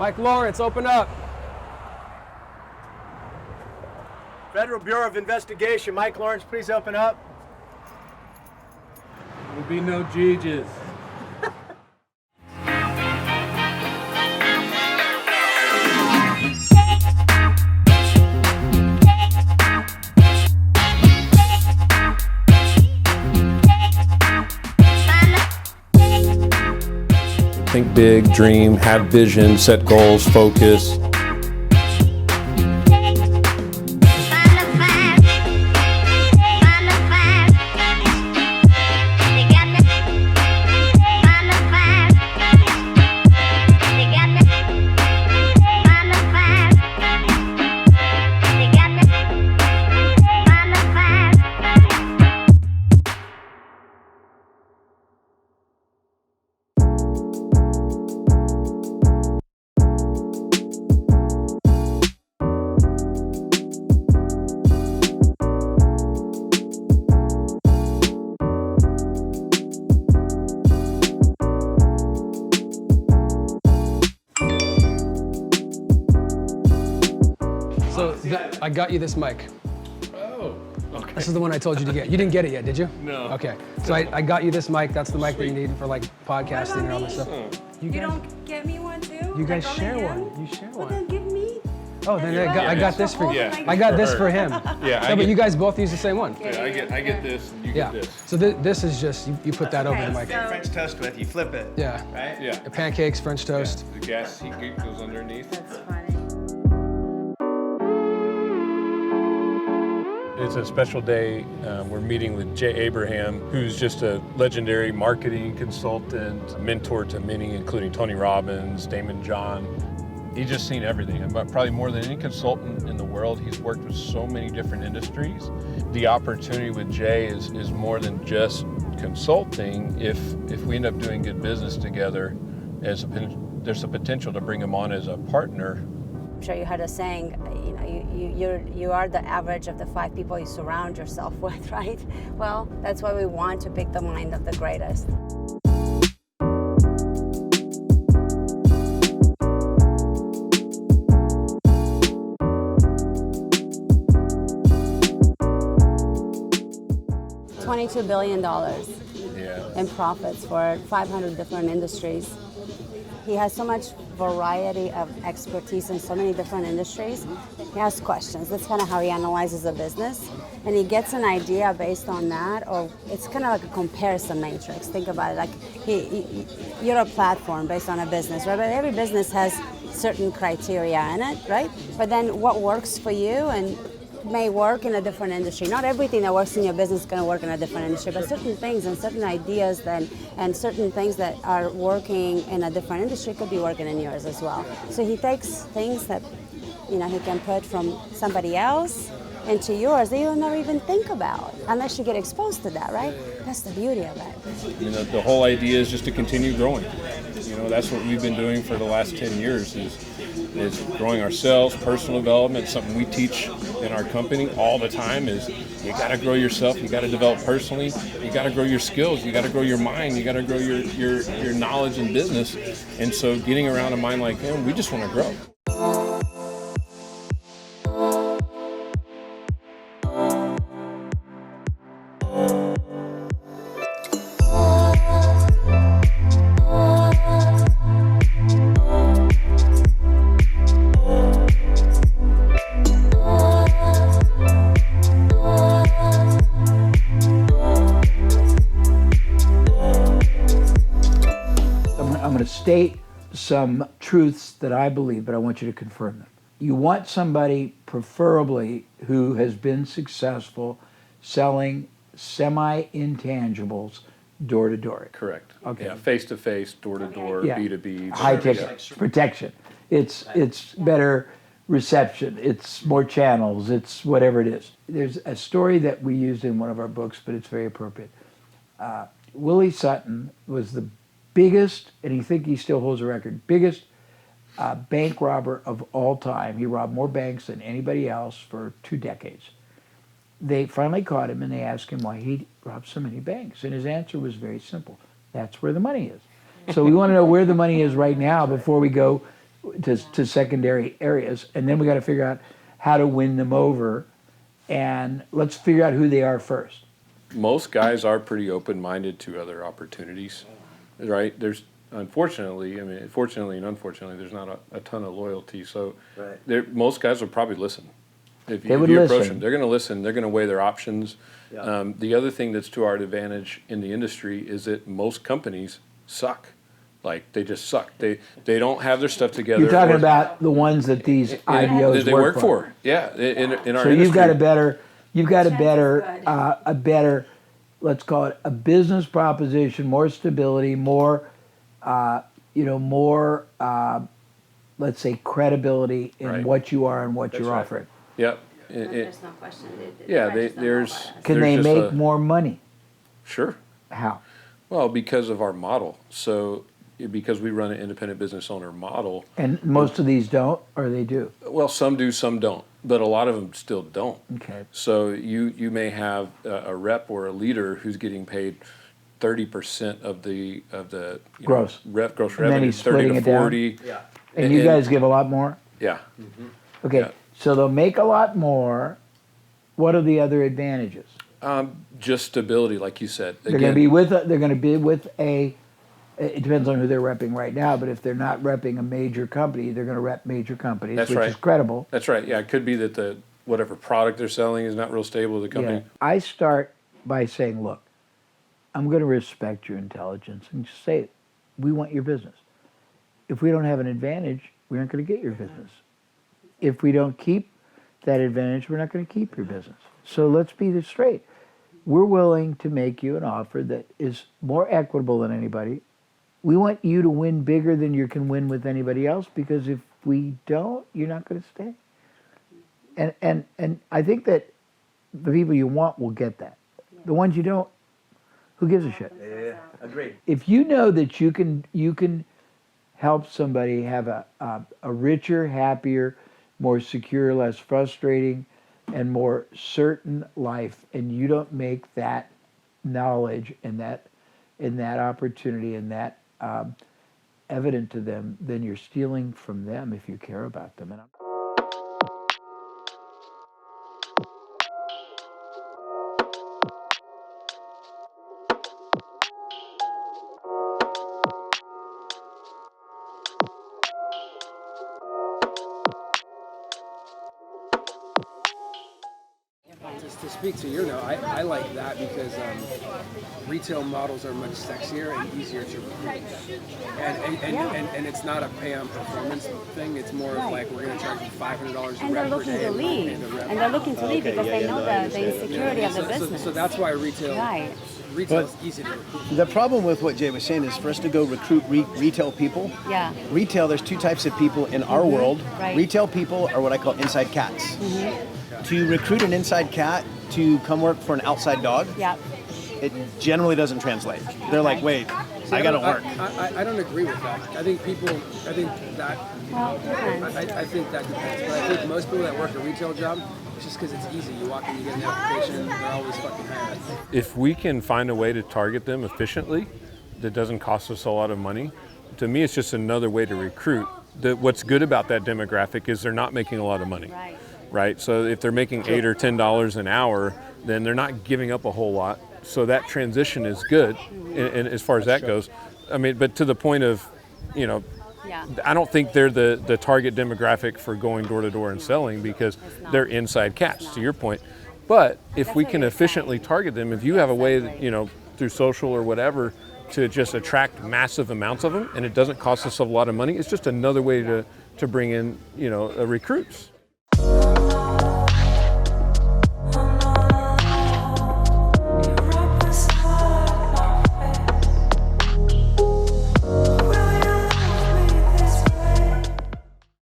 Mike Lawrence, open up. Federal Bureau of Investigation, Mike Lawrence, please open up. There'll be no judges. Think big, dream, have vision, set goals, focus. So I got you this mic. Oh, okay. This is the one I told you to get. You didn't get it yet, did you? No. Okay. So I got you this mic. That's the mic that you need for like podcasting and all this stuff. You don't get me one too? You guys Like share only one. him? You share Well, one. then give me. Oh, then I got this for you. Yeah. I got this for him. Yeah, No, but you guys both use the same one. I get this, and you Yeah. get this. So this is just you put that over the mic. so- French toast with, you flip it. Yeah. Right? Yeah. Pancakes, French toast. The gas heat goes underneath. That's funny. It's a special day. We're meeting with Jay Abraham, who's just a legendary marketing consultant, mentor to many, including Tony Robbins, Damon John. He's just seen everything, and probably more than any consultant in the world. He's worked with so many different industries. The opportunity with Jay is more than just consulting. If we end up doing good business together, there's a potential to bring him on as a partner. I'm sure you heard us saying, you are the average of the 5 people you surround yourself with, right? Well, that's why we want to pick the mind of the greatest. $22 billion in profits for 500 different industries. He has so much variety of expertise in so many different industries. He asks questions. That's kind of how he analyzes a business. And he gets an idea based on that, or it's kind of like a comparison matrix. Think about it, like you're a platform based on a business, right? But every business has certain criteria in it, right? But then what works for you and may work in a different industry. Not everything that works in your business is going to work in a different industry, but certain things and certain ideas and certain things that are working in a different industry could be working in yours as well. So he takes things that he can put from somebody else into yours that you'll never even think about unless you get exposed to that, right? That's the beauty of it. The whole idea is just to continue growing. That's what we've been doing for the last 10 years is growing ourselves, personal development. Something we teach in our company all the time is you got to grow yourself, you got to develop personally, you got to grow your skills, you got to grow your mind, you got to grow your knowledge in business. And so getting around a mind like him, we just want to grow. I'm going to state some truths that I believe, but I want you to confirm them. You want somebody, preferably, who has been successful selling semi-intangibles door to door. Correct. Okay. Yeah, face to face, door to door, Yeah. B2B. High whatever. ticket protection. It's better reception. It's more channels. It's whatever it is. There's a story that we used in one of our books, but it's very appropriate. Willie Sutton was the biggest, and he think he still holds a record, biggest bank robber of all time. He robbed more banks than anybody else for 2 decades. They finally caught him and they asked him why he robbed so many banks. And his answer was very simple. That's where the money is. So we want to know where the money is right now before we go to secondary areas, and then we got to figure out how to win them over, and let's figure out who they are first. Most guys are pretty open-minded to other opportunities, right? There's unfortunately, I mean, fortunately and unfortunately, there's not a ton of loyalty. So most guys will probably listen. If you approach them, they're going to listen. They're going to weigh their options. Yeah. The other thing that's to our advantage in the industry is that most companies suck. Like, they just suck. They don't have their stuff together. You're talking about the ones that these IBOs they work for. Yeah, in our so industry. You've got a better, let's call it a business proposition, more stability, more, let's say credibility in what you are and what you're offering. Yep. There's no question. Can they make more money? Sure. How? Well, because of our model. So because we run an independent business owner model. And most of these don't, or they do? Well, some do, some don't. But a lot of them still don't. Okay. So you may have a rep or a leader who's getting paid 30% of the gross gross and revenue, 30 to 40. Yeah. And you guys give a lot more? Yeah. Mm-hmm. Okay. Yeah. So they'll make a lot more. What are the other advantages? Just stability, like you said. They're going to be with a. It depends on who they're repping right now, but if they're not repping a major company, they're going to rep major companies, which is credible. That's right. Yeah, it could be that whatever product they're selling is not real stable with the company. Yeah. I start by saying, look, I'm going to respect your intelligence and just say it. We want your business. If we don't have an advantage, we aren't going to get your business. If we don't keep that advantage, we're not going to keep your business. So let's be this straight. We're willing to make you an offer that is more equitable than anybody. We want you to win bigger than you can win with anybody else, because if we don't, you're not going to stay. And I think that the people you want will get that. The ones you don't, who gives a shit? Yeah, agreed. If you know that you can help somebody have a richer, happier, more secure, less frustrating, and more certain life, and you don't make that knowledge and that opportunity and that evident to them, then you're stealing from them if you care about them. To speak to your note, I like that because retail models are much sexier and easier to recruit. And it's not a pay on performance thing. It's more of like, we're going to charge you $500 and they're looking to leave. And they're looking to leave because they know the insecurity of the business. So that's why retail is easy to recruit. The problem with what Jay was saying is for us to go recruit retail people. Yeah. Retail, there's two types of people in our world. Right. Retail people are what I call inside cats. To recruit an inside cat to come work for an outside dog, it generally doesn't translate. They're like, wait, I gotta work. I don't agree with that. I think that depends. But I think most people that work a retail job, it's just because it's easy. You walk in, you get an application, they're always fucking hired. If we can find a way to target them efficiently that doesn't cost us a lot of money, to me it's just another way to recruit. What's good about that demographic is they're not making a lot of money. Right? So if they're making $8 or $10 an hour, then they're not giving up a whole lot. So that transition is good, and as far as that goes. I mean, but to the point of, I don't think they're the target demographic for going door to door and selling, because they're inside cats, to your point. But if we can efficiently target them, if you have a way that, through social or whatever, to just attract massive amounts of them, and it doesn't cost us a lot of money, it's just another way to bring in, recruits.